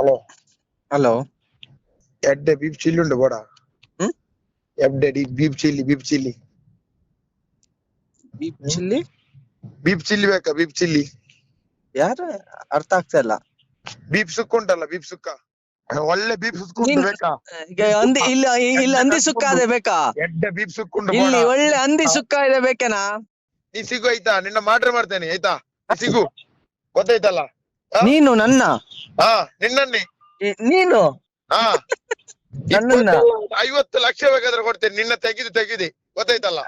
Hello hello. ఎడ్డే beef chilli ఉండు పోడా. ಎಬ್ಡೆ ಬೀಫ್ ಚಿಲ್ಲಿ ಬೀಫ್ ಚಿಲ್ಲಿ ಬೇಕಾ? ಬೀಫ್ ಚಿಲ್ಲಿ ಯಾರು ಅರ್ಥ ಆಗ್ತಾ ಇಲ್ಲ. ಬೀಫ್ ಸುಕ್ಕ ಉಂಟಲ್ಲ, ಬೀಫ್ ಸುಕ್ಕ, ಒಳ್ಳೆ ಬೀಫ್ ಸುಕ್ಕ ಉಂಟು ಬೇಕಾ? ಈಗ ಇಲ್ಲಿ ಹಂದಿ ಸುಕ್ಕ ಅದೇ ಬೇಕಾ? ಎಡ್ಡೆ ಬೀಫ್ ಸುಕ್ಕ ಉಂಟು ಇಲ್ಲಿ ಒಳ್ಳೆ ಹಂದಿ ಸುಕ್ಕ ಇದೆ ಬೇಕೇನಾ? ನೀ ಸಿಗು ಆಯ್ತಾ, ನಿನ್ನ ಮಾಡ್ರೆ ಮಾಡ್ತೇನೆ ಆಯ್ತಾ, ನೀ ಸಿಗು ಗೊತ್ತಾಯ್ತಲ್ಲ. ನೀನು ನನ್ನ ನಿನ್ನನ್ನೇ ನೀನು ಹಾ 50 ಲಕ್ಷ ಬೇಕಾದ್ರೆ ಕೊಡ್ತೇನೆ, ನಿನ್ನ ತೆಗಿದಿ ಗೊತ್ತಾಯ್ತಲ್ಲ.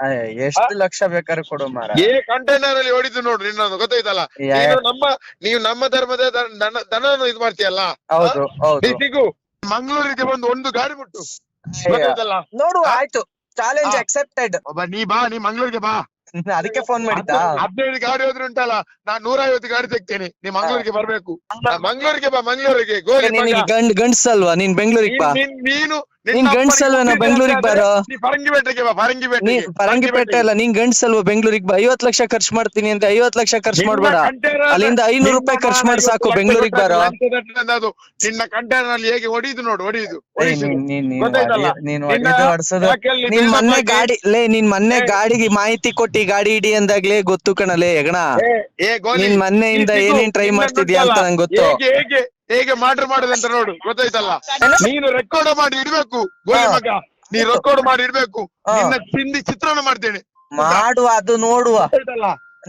ಎಷ್ಟು ಲಕ್ಷ ಬೇಕಾದ್ರೆ ಕೊಡು ಮಾರ. ಕಂಟೈನರ್ ಅಲ್ಲಿ ಹೊಡಿದು ನೋಡು ನಿನ್ನನ್ನು, ಗೊತ್ತಾಯ್ತಲ್ಲ. ನೀವು ನಮ್ಮ ಧರ್ಮದ ದನವನ್ನು ಇದು ಮಾಡ್ತೀಯಲ್ಲ. ಹೌದು ನೀ ಸಿಗು, ಮಂಗಳೂರಿಗೆ ಬಂದು ಒಂದು ಗಾಡಿ ಮುಟ್ಟು, ಗೊತ್ತಾಯ್ತಲ್ಲ. ನೋಡು, ಆಯ್ತು, ಚಾಲೆಂಜ್ ಅಕ್ಸೆಪ್ಟೆಡ್. ನೀ ಮಂಗಳೂರಿಗೆ ಬಾ. ಅದಕ್ಕೆ ಫೋನ್ ಮಾಡಿದ್ದ. 15 ಗಾಡಿ ಹೋದ್ರೆ ಉಂಟಲ್ಲ, ನಾನ್ 150 ಗಾಡಿ ತೆಗ್ತೇನೆ. ನೀ ಮಂಗಳೂರಿಗೆ ಬರ್ಬೇಕು. ಮಂಗಳೂರಿಗೆ ಬಾ, ಮಂಗಳೂರಿಗೆ ಗಂಡ್ಸಲ್ವಾ ನೀನ್? ಬೆಂಗಳೂರಿಗೆ ಬಾ. ನೀನು ಗಂಡ್ಸಲ್ವಾ? ನಾ ಬೆಂಗಳೂರಿಗೆ ಬಾರೋ. ಪರಂಗಿಪೇಟೆಗೆ ಬಾ. ಪರಂಗಿಪೇಟೆ ಅಲ್ಲ, ನೀನ್ ಗಂಡ್ಸಲ್ವಾ? ಬೆಂಗಳೂರಿಗೆ ಬಾ. 50 ಲಕ್ಷ ಖರ್ಚು ಮಾಡ್ತೀನಿ ಅಂತ 50 ಲಕ್ಷ ಖರ್ಚು ಮಾಡ್ಬೇಡ. ಅಲ್ಲಿಂದ 500 ರೂಪಾಯಿ ಖರ್ಚು ಮಾಡಿ ಸಾಕು. ಬೆಂಗಳೂರಿಗೆ ಬಾರೋ. ನಿನ್ನ ಕಂಟೈನರ್ ಅಲ್ಲಿ ಹೇಗೆ ಹೊಡಿದು ನೋಡು, ಹೊಡಿದು ನಿನ್ ಮೊನ್ನೆ ಗಾಡಿ ನಿನ್ ಮೊನ್ನೆ ಗಾಡಿಗೆ ಮಾಹಿತಿ ಕೊಟ್ಟಿ ಗಾಡಿ ಇಡಿ ಅಂದಾಗ್ಲೇ ಗೊತ್ತು ಕಣಲೇ ಹೆಗಣ. ನಿನ್ ಮೊನ್ನೆಯಿಂದ ಏನೇನ್ ಟ್ರೈ ಮಾಡ್ತಿದ್ಯಾ ಅಂತ ನಂಗೆ ಗೊತ್ತು. ಹೇಗೆ ಮಾಡ್ರ್ ಮಾಡುದಂತ ನೋಡು, ಗೊತ್ತಾಯ್ತಲ್ಲ. ನೀನು ರೆಕಾರ್ಡ್ ಮಾಡಿ ಇಡ್ಬೇಕು ಗೋಲಿ ಮಗ, ನೀ ರೆಕಾರ್ಡ್ ಮಾಡಿ ಇಡ್ಬೇಕು. ನಿನ್ನ ತಿಂಡಿ ಚಿತ್ರಾನ್ನ ಮಾಡ್ತೇನೆ, ಮಾಡುವ. ಅದು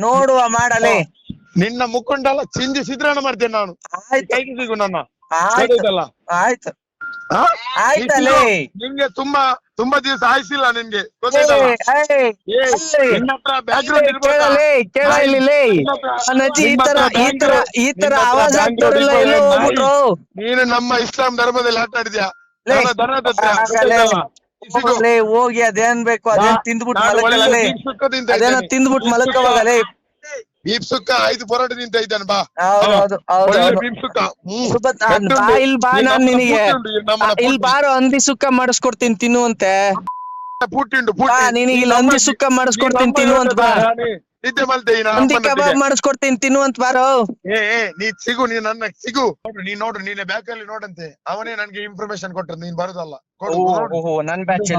ನೋಡುವ ಮಾಡಲೇ. ನಿನ್ನ ಮುಖಂಡಲ್ಲ ಚಿಂದಿ ಚಿತ್ರಾನ್ನ ಮಾಡ್ತೇನೆ ನಾನು. ಕೈಗೆ ಸಿಗು ನನ್ನ, ಆಯ್ತು ಆಯ್ತಲ್ಲೇ. ನಿಮ್ಗೆ ತುಂಬಾ ದಿವಸ ಆಯ್ಸಿಲ್ಲ ನಿನ್ಗೆ, ಗೊತ್ತಾಯ್ತಲ್ಲ. ಈ ತರ ಆವಾಜ್ ಆಗ್ತಾರಲ್ಲ, ಎಲ್ಲೋ ಹೋಗ್ಬಿಟ್ರು. ನೀನು ನಮ್ಮ ಇಸ್ಲಾಂ ಧರ್ಮದಲ್ಲಿ ಆಟ ಆಡಿದ್ಯಾ? ಹೋಗಿ ಅದೇನ್ ಬೇಕು ಅದೇನ್ ತಿಂದ್ಬಿಟ್ಟು ಮಲಕಲೇ, ಅದೇನೋ ತಿಂದ್ಬಿಟ್ಟು ಮಲಕವಾಗಲೇ. ಬೀಫ್ ಸುಕ್ಕ 5 ಪರೋಟ ತಿಂತ ಇದ್ದಾನೆ ಬಾ. ಬೀಫ್ ಸುಕ್ಕ ಇಲ್ಲಿ ಬಾ, ನಾನ್ ನಿನಗೆ ಇಲ್ಲಿ ಬಾರೋ, ಹಂದಿ ಸುಕ್ಕ ಮಾಡಿಸ್ಕೊಡ್ತೀನಿ ತಿನ್ನುವಂತೆ. ನಿನಗೆ ಇಲ್ಲಿ ಹಂದಿ ಸುಕ್ಕ ಮಾಡಿಸ್ಕೊಡ್ತೀನಿ ತಿನ್ನುವಂತ ಬಾ. ಹಂದಿ ಕಬಾಬ್ ಮಾಡಿಸ್ಕೊಡ್ತೀನಿ ತಿನ್ನುವಂತ ಬಾರೋ. ನೀ ಸಿಗು, ನೀ ನನ್ನ ಸಿಗು. ನೋಡು ನೀನೆ ಬ್ಯಾಕ್ ಅಲ್ಲಿ ನೋಡಂತೆ, ಅವನೇ ನನ್ಗೆ ಇನ್ಫಾರ್ಮೇಶನ್ ಕೊಟ್ಟ, ನೀನ್ ಬರೋದಲ್ಲ. ನನ್ ಬ್ಯಾಚ್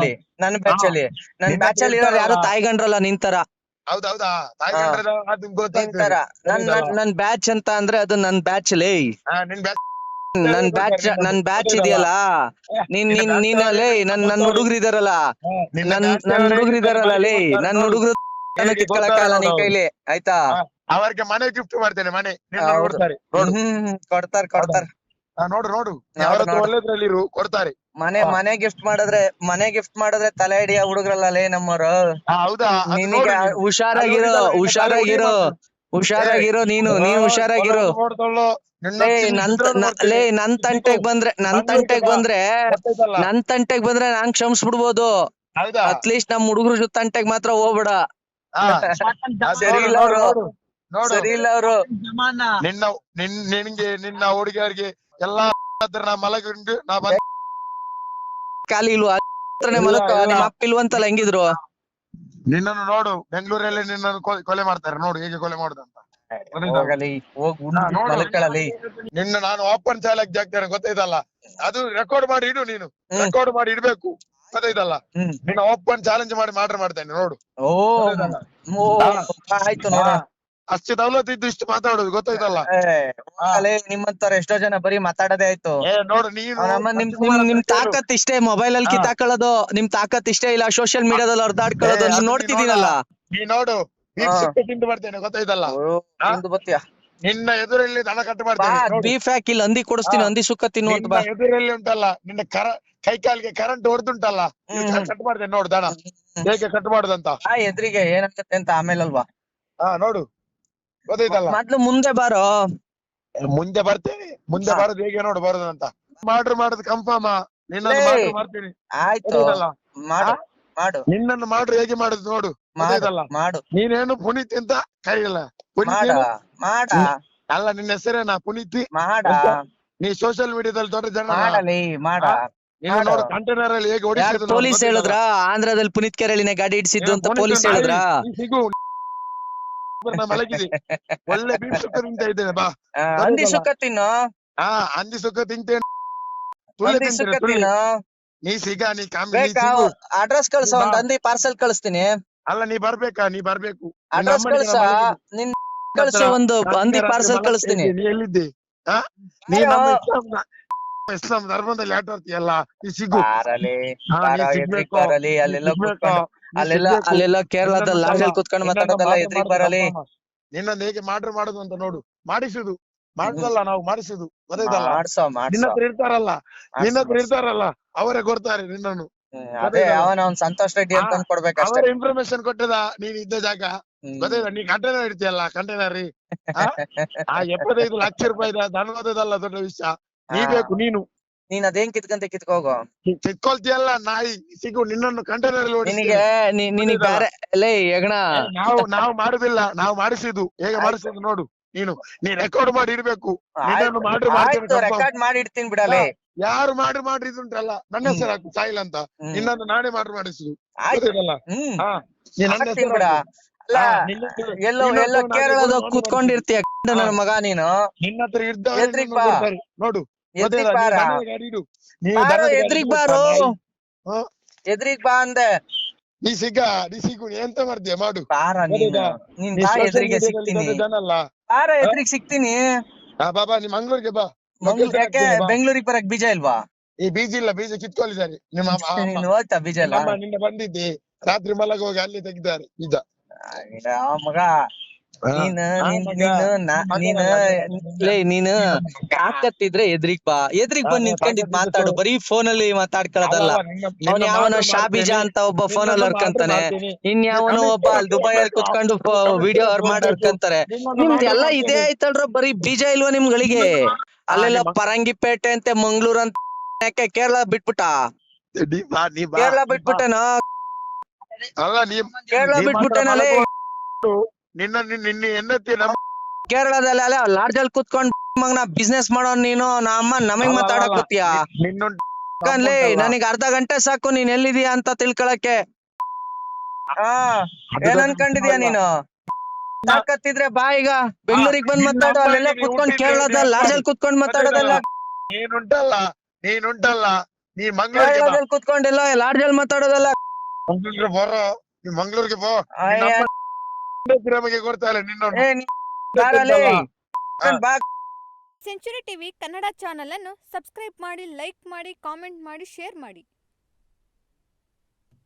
ಅಲ್ಲಿ ಇರೋರು ಯಾರು ತಾಯಿಗಂಡ್ರಲ್ಲ ನಿಂತರ. ಹೌದೌದಾ? ನನ್ ಬ್ಯಾಚ್ ಅಂತ ಅಂದ್ರೆ ಅದು ನನ್ ಬ್ಯಾಚ್ ಲೇ. ನನ್ ಬ್ಯಾಚ್ ಇದೆಯಲ್ಲ, ನೀನಲ್ಲೇ ನನ್ನ ಹುಡುಗರಿದಾರಲ್ಲ, ನನ್ ಹುಡುಗರಿದಾರಲ್ಲ ಲೇ, ನನ್ನ ಹುಡುಗರು ಕಿತ್ಕೊಳಕಲ್ಲ ನೀನ್ ಕೈಲಿ, ಆಯ್ತಾ? ಅವರಿಗೆ ಮನೆ ಗಿಫ್ಟ್ ಮಾಡ್ತೇನೆ, ಮನೆ ಕೊಡ್ತಾರ. ನೋಡು ಒಳ್ಳೆದ್ರಲ್ಲಿ ಕೊಡ್ತಾರೆ. ಮನೆ ಗಿಫ್ಟ್ ಮಾಡಿದ್ರೆ ತಲೆ ಹಿಡಿಯ ಹುಡುಗ್ರಲ್ಲೇ ನಮ್ಮರು. ಹೌದಾ? ನಿನಗೆ ಹುಷಾರಾಗಿರೋ ನೀನು ಹುಷಾರಾಗಿರೋ. ನನ್ ತಂಟೆಗ್ ಬಂದ್ರೆ ನಾನ್ ಕ್ಷಮಿಸ್ಬಿಡ್ಬೋದು. ಅಟ್ಲೀಸ್ಟ್ ನಮ್ ಹುಡುಗರು ತಂಟೆಗ್ ಮಾತ್ರ ಹೋಗ್ಬೇಡ. ಸರಿ ಇಲ್ಲ ಅವರು. ನಿನ್ಗೆ ನಿನ್ನ ಹುಡುಗಿಯರಿಗೆ ಎಲ್ಲಾ ಮಲಗುಂಡು ನಾ ಖಾಲಿ ಇಲ್ವಾ? ನಿಮ್ಮ ಅಪ್ಪ ಇಲ್ವಂತಲ್ಲ, ಹೆಂಗಿದ್ರು? ನಿನ್ನನ್ನು ನೋಡು, ಬೆಂಗಳೂರಲ್ಲಿ ನಿನ್ನನ್ನು ಕೊಲೆ ಮಾಡ್ತಾರೆ ನೋಡು, ಹೇಗೆ ಕೊಲೆ ಮಾಡುದಂತ. ನಿನ್ನ ನಾನು ಓಪನ್ ಚಾಲೆಂಜ್ ಆಗ್ತೇನೆ, ಗೊತ್ತಾಯ್ತಲ್ಲ. ಅದು ರೆಕಾರ್ಡ್ ಮಾಡಿ ಇಡು, ನೀನು ರೆಕಾರ್ಡ್ ಮಾಡಿ ಇಡ್ಬೇಕು, ಗೊತ್ತಾಯ್ತಲ್ಲ. ನಿನ್ನ ಓಪನ್ ಚಾಲೆಂಜ್ ಮಾಡಿ ಮಾಡ್ತೇನೆ ನೋಡು. ಆಯ್ತು ನೋಡ. ಅಷ್ಟು ದೌಲತ್ ಇದ್ದು ಇಷ್ಟು ಮಾತಾಡೋದು, ಗೊತ್ತಾಯ್ತಲ್ಲ. ನಿಮ್ಮಂತರ ಎಷ್ಟೋ ಜನ ಬರೀ ಮಾತಾಡೋದೇ ಆಯ್ತು. ನೋಡು ನೀನು ನಿಮ್ ತಾಕತ್ ಇಷ್ಟೇ, ಮೊಬೈಲ್ ಅಲ್ಲಿ ಕಿತ್ತಾಕೊಳ್ಳೋದು ನಿಮ್ ತಾಕತ್ ಇಷ್ಟೇ ಇಲ್ಲ, ಸೋಷಿಯಲ್ ಮೀಡಿಯಾದಲ್ಲಿ ಹೊರದಾಡ್ಕೊಳ್ಳೋದು ನೋಡ್ತಿದ್ದೀನಲ್ಲ. ನೀ ನೋಡು, ತಿಂದು ಬರ್ತೇನೆ, ಗೊತ್ತಾಯ್ತಲ್ಲ. ನಿನ್ನ ಎದುರಲ್ಲಿ ದನ ಕಟ್ಟು ಮಾಡ್ತೇನೆ. ಬೀಫ್ ಹಾಕಿ ಇಲ್ಲಿ ಹಂದಿ ಕೊಡಿಸ್ತೀನಿ, ಹಂದಿ ಸುಕ್ಕ ತಿನ್ನುವಂತ ಬಾ. ಎದುರಲ್ಲಿ ಉಂಟಲ್ಲ, ನಿನ್ನ ಕೈ ಕಾಲಿಗೆ ಕರೆಂಟ್ ಹೊಡೆದುಂಟಲ್ಲ, ಕಟ್ ಮಾಡ್ತೇನೆ ನೋಡು, ದನ ಹೇಗೆ ಕಟ್ ಮಾಡುದಂತ. ಎದುರಿಗೆ ಏನಾಗತ್ತೆ ಅಂತ ಆಮೇಲೆ ಅಲ್ವಾ? ನೋಡು, ಗೊತ್ತಾಯ್ತಲ್ಲ. ಮೊದ್ಲು ಮುಂದೆ ಬಾರೋ. ಮುಂದೆ ಬರ್ತೇನೆ, ಮುಂದೆ ಬರೋದು ಹೇಗೆ ನೋಡು ಬರೋದಂತ. ಮಾಡೋದು ಕನ್ಫರ್ಮ್. ನಿನ್ನನ್ನು ಮಾಡ್ತೀನಿ, ಆಯ್ತು ಮಾಡು. ನಿನ್ನನ್ನು ಮಾಡ್ರು ಹೇಗೆ ಮಾಡುದು ನೋಡು, ಮಾಡು. ನೀನೇನು ಪುನೀತ್ ಅಂತ ಕರೆಯಲ್ಲ. ಅಲ್ಲ, ನಿನ್ನ ಹೆಸರೇನಾ? ಪುನೀತಿ. ನೀ ಸೋಷಿಯಲ್ ಮೀಡಿಯಾದಲ್ಲಿ ದೊಡ್ಡ ಜನ. ನೋಡು ಕಂಟೈನರ್ ಅಲ್ಲಿ ಹೇಗೆ ಓಡಿಸಿದ್ರು. ಪೊಲೀಸ್ ಹೇಳಿದ್ರ ಆಂಧ್ರದಲ್ಲಿ ಪುನೀತ್ ಕೆರಳಿನ ಗಾಡಿ ಇಡಿಸಿದ್ದು ಅಂತ ಪೊಲೀಸ್ ಹೇಳಿದ್ರ? ಸಿಗು, ಮಲಗಿದೆ, ಒಳ್ಳೆ ಬೀಫ್ ಸುಕ್ಕ ತಿಂತ ಇದ್ದೇನೆ ಬಾ. ಹಂದಿ ಸುಕ್ಕ ತಿನ್ನು. ಹಾ ಹಂದಿ ಸುಕ್ಕ ತಿಂತೇನೆ ಹಂದಿ ಸುಕ್ಕ ತಿನ್ನು. ನೀ ಸಿಗ ನೀ ಬೇಕಾ ಸಿಗು ಅಡ್ರೆಸ್ ಕಳ್ಸ, ಒಂದ್ ಹಂದಿ ಪಾರ್ಸೆಲ್ ಕಳಿಸ್ತೀನಿ. ಅಲ್ಲ ನೀ ಬರ್ಬೇಕಾ, ನೀ ಬರ್ಬೇಕು. ಅಡ್ರೆಸ್ ಕಳ್ಸ, ನಿನ್ ಕಳ್ಸು, ಒಂದು ಹಂದಿ ಪಾರ್ಸೆಲ್ ಕಳಿಸ್ತೀನಿ. ನೀ ಎಲ್ಲಿದ್ದಿ? ನೀ ನಮ್ಮ ಇಸ್ಲಾಂ ಧರ್ಮದಲ್ಲಿ ಆಟ ಆಡ್ತೀಯಲ್ಲ, ನೀ ಸಿಗು. ಬಾರಲಿ, ಹಾ, ನೀ ಬಾರ, ಎದ್ರಿಗ್ ಸಿಗ್ಬೇಕು. ಬರಲಿ. ಅಲ್ಲೆಲ್ಲ ಕುತ್ಕೊಂಡು, ಅಲ್ಲೆಲ್ಲ ಕೇರಳದಲ್ಲಿ ಲಾಡ್ಜಲ್ಲಿ ಕುತ್ಕೊಂಡು ಮಾತಾಡೋದಲ್ಲ, ಎದ್ರಿಗ್ ಬರಲಿ. ನಿನ್ನನ್ನು ಹೇಗೆ ಮಾಡೋದು ಅಂತ ನೋಡು. ಮಾಡಿಸುದು ಮಾಡುದಲ್ಲ, ನಾವು ಮಾಡಿಸುದು, ಗೊತ್ತಾಯ್ತಲ್ಲ. ಮಾಡ್ಸೋ ನಿನ್ನ ಹತ್ರ ಇರ್ತಾರಲ್ಲ ಅವರೇ ಕೊಡ್ತಾರೆ ನಿನ್ನನ್ನು. ಅದೇ ಅವನ ಸಂತೋಷ್ ರೆಡ್ಡಿ ಅಂತ ಕೊಡ್ಬೇಕಷ್ಟೇ. ಅವರ ಇನ್ಫಾರ್ಮೇಶನ್ ಕೊಟ್ಟದ ನೀನ್ ಇದ್ದ ಜಾಗ ಗೊತ್ತಾಯ್ತಾ. ನೀ ಕಂಟೈನರ್ ಇಡ್ತೀಯಲ್ಲ, ಕಂಟೈನರ್ 75 ಲಕ್ಷ ರೂಪಾಯಿ ಧನವಾದದಲ್ಲ ದೊಡ್ಡ ವಿಷಯ. ನೀ ಬೇಕು ನೀನು. ನೀನ್ ಅದೇನ್ ಕಿತ್ಕೋಗೋ. ಕಿತ್ಕೊಳ್ತೀಯಲ್ಲ ನಾಯಿ, ಸಿಗು. ನಿನ್ನನ್ನು ಕಂಟೈನರ್ ನಿನಗೆ ನಿನಗೆ ಬೇರೆ ಲೇ ಹೆಗಣ. ನಾವು ಮಾಡುದಿಲ್ಲ, ನಾವು ಮಾಡಿಸಿದ್ದು. ಹೇಗೆ ಮಾಡಿಸಿದ್ದು ನೋಡು. ನೀ ರೆಕಾರ್ಡ್ ಮಾಡಿ ಇಡ್ಬೇಕು. ರೆಕಾರ್ಡ್ ಮಾಡಿ ಇಡ್ತೀನಿ ಬಿಡಲೇ. ಯಾರು ಮಾಡಿ ಇದುಂಟಲ್ಲ, ನನ್ನ ಹೆಸರು ಹಾಕು ಸಾಯಿಲ್ ಅಂತ. ನಿನ್ನನ್ನು ನಾನೇ ಮಾಡಿಸುದು. ಅಲ್ಲ ಎಲ್ಲೋ ಕೇರಳದ ಕುತ್ಕೊಂಡಿರ್ತೀಯ ನನ್ನ ಮಗ ನೀನು. ನಿನ್ನ ಹತ್ರ ಎದ್ರಿಗ್ ಬಾ ನೋಡು. ಎದ್ರಿಗ್ ಬಾರ, ಎದ್ರಿಗ್ ಬಾರು, ಎದ್ರಿಗ್ ಬಾ ಅಂದೆ. ನೀ ಸಿಗು. ಎಂತ ಮಾಡ್ತೀಯ ಮಾಡು. ಬಾರ ನೀನ್ ಬಾ, ಎದ್ರಿಗೆ ಸಿಗ್ತೀನಿ. ಬಾರ ಎದ್ರಿಗ್ ಸಿಗ್ತೀನಿ. ಬಾಬಾ ನೀ ಮಂಗ್ಳೂರ್ಗೆ ಬಾ. ಯಾಕೆ ಬೆಂಗಳೂರಿಗೆ ಬರಕ್ ಬೀಜ ಇಲ್ವಾ? ಈ ಬೀಜ ಕಿತ್ಕೊಂಡಿದ್ದಾರೆ ನಿಮ್ಮ ಹೋಯ್ತಾ ಬೀಜ ಇಲ್ಲ? ನಿನ್ನೆ ಬಂದಿದ್ದೆ, ರಾತ್ರಿ ಮಲಗ ಹೋಗಿ ಅಲ್ಲಿ ತೆಗಿದ್ದಾರೆ ಬೀಜ. ಮಗ ನೀನು ತಾಕತ್ತಿದ್ರೆ ಎದ್ರಿಗ್ ಬಾ. ಎದ್ರಿಗ್ ಬಂದ್ ನಿಂತ್ಕೊಂಡಿದ್ ಮಾತಾಡು. ಬರೀ ಫೋನ್ ಅಲ್ಲಿ ಮಾತಾಡ್ಕೊಳ್ಳೋದಲ್ಲ. ಅವ್ನ ಯಾವನೋ ಶಾಬೀಜಾ ಅಂತ ಒಬ್ಬ ಫೋನ್ ಅಲ್ಲಿ ಹರ್ಕಂತಾನೆ, ಇನ್ಯಾವನೋ ಒಬ್ಬ ಅಲ್ಲಿ ದುಬೈಯಲ್ಲಿ ಕುತ್ಕೊಂಡು ವಿಡಿಯೋ ಹರ್ಕಂತಾರೆ. ನಿಮ್ದೆಲ್ಲ ಇದೇ ಆಯ್ತಲ್ರ, ಬರೀ ಬೀಜ ಇಲ್ವಾ ನಿಮ್ಗಳಿಗೆ? ಅಲ್ಲೆಲ್ಲ ಪರಂಗಿಪೇಟೆ ಅಂತೆ, ಮಂಗ್ಳೂರ್ ಅಂತ. ಯಾಕೆ ಕೇರಳ ಬಿಟ್ಬಿಟ್ಟ? ಕೇರಳ ಬಿಟ್ಬಿಟ್ಟೇನೋ? ಕೇರಳ ಬಿಟ್ಬಿಟ್ಟೇನಲ್ಲಿ. ಕೇರಳದಲ್ಲಿ ಅಲ್ಲ ಲಾಡ್ಜಲ್ಲಿ ಕುತ್ಕೊಂಡ್ ಮಗನ ಬಿಸ್ನೆಸ್ ಮಾಡೋ ನೀನು. ನಮಗ್ ಮಾತಾಡಕ್ ಕೂತಿಯ? ನನಗ್ ಅರ್ಧ ಗಂಟೆ ಸಾಕು ನೀನ್ ಎಲ್ಲಿದೀಯ ಅಂತ ತಿಳ್ಕೊಳಕ್ಕೆ. ಏನ್ ಅನ್ಕೊಂಡಿದೀಯ ನೀನು? ತಾಕತ್ತಿದ್ರೆ ಬಾ ಈಗ ಬೆಂಗಳೂರಿಗೆ ಬಂದ್ ಮಾತಾಡು. ಅಲ್ಲೆಲ್ಲ ಕುತ್ಕೊಂಡ್ ಕೇರಳದಲ್ಲಿ ಲಾಡ್ಜಲ್ಲಿ ಕುತ್ಕೊಂಡ್ ಮಾತಾಡೋದಲ್ಲ. ನೀನುಂಟಲ್ಲ ನೀ ಕೇರಳದಲ್ಲಿ ಕುತ್ಕೊಂಡಿಲ್ಲ, ಲಾಡ್ಜಲ್ಲಿ ಮಾತಾಡೋದಲ್ಲ. ಮಂಗ್ಳೂರ್ಗೆ ಬೋ. ಕೊಡ್ತಾರೆ ನಿನ್ನ. ಸೆಂಚುರಿ ಟಿವಿ ಕನ್ನಡ ಚಾನೆಲ್ ಅನ್ನು ಸಬ್ಸ್ಕ್ರೈಬ್ ಮಾಡಿ, ಲೈಕ್ ಮಾಡಿ, ಕಾಮೆಂಟ್ ಮಾಡಿ, ಶೇರ್ ಮಾಡಿ.